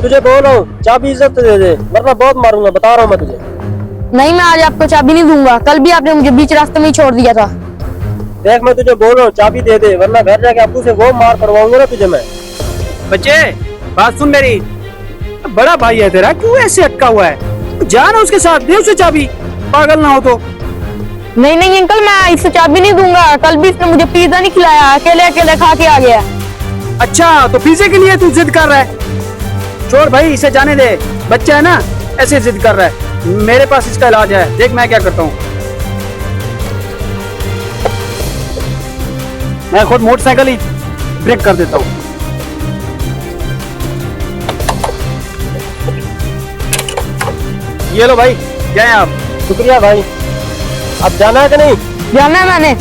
तुझे बोल रहा हूँ चाबी इज्जत से दे दे, वरना बहुत मारूंगा, बता रहा हूँ मैं तुझे। नहीं, मैं आज आपको चाबी नहीं दूंगा। कल भी आपने मुझे बीच रास्ते में ही छोड़ दिया था। देख मैं तुझे बोल रहा हूँ चाबी दे दे, वरना घर जाके अब्बू से वो मार पड़वाऊंगा ना तुझे मैं। बच्चे बात सुन मेरी, बड़ा भाई है तेरा, क्यों ऐसे अटका हुआ है? जा ना उसके साथ, दे उसे चाबी, पागल ना हो तो। नहीं नहीं अंकल, मैं इससे चाबी नहीं दूंगा। कल भी इसने मुझे पिज्जा नहीं खिलाया, अकेले अकेले खा के आ गया। अच्छा तो पिज्जे के लिए तू जिद कर रहा है? छोड़ भाई, इसे जाने दे, बच्चा है ना, ऐसे जिद कर रहा है। मेरे पास इसका इलाज है, देख मैं क्या करता हूँ। मैं खुद मोटरसाइकिल ही ब्रेक कर देता हूँ। ये लो भाई, जाए आप। शुक्रिया भाई। अब जाना है कि नहीं? जाना है मैंने।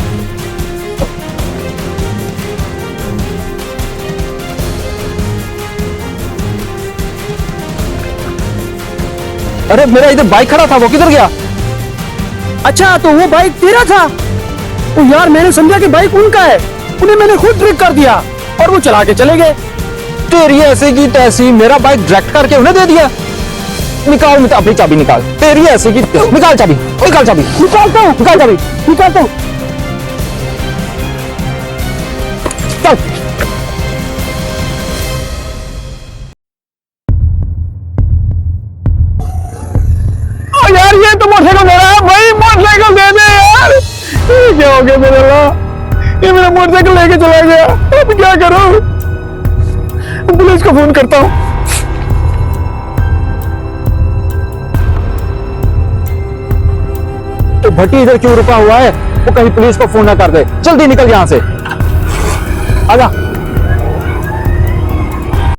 अरे मेरा इधर बाइक खड़ा था, वो किधर गया? अच्छा तो वो बाइक तेरा था? ओ यार, मैंने समझा कि बाइक उनका है, उन्हें मैंने खुद ब्रेक कर दिया और वो चला के चले गए। तेरी ऐसी की तैसी, मेरा बाइक डायरेक्ट करके उन्हें दे दिया। निकाल मत अपनी चाबी, निकाल। तेरी ऐसी की निकाल चाबी, निकाल चाबी। निकालता हूँ, निकाल चाबी, निकालता हूँ। चल। यार ये तो मोटरसाइकिल मेरा है भाई, मोटरसाइकिल दे दे यार। ये क्या हो गया मेरे अल्लाह, ये मेरा मोटरसाइकिल लेके चला गया, अब क्या करूं? पुलिस को फोन करता हूँ। तो भट्टी इधर क्यों रुका हुआ है? वो कहीं पुलिस को फोन ना कर दे। जल्दी निकल यहाँ से, आजा।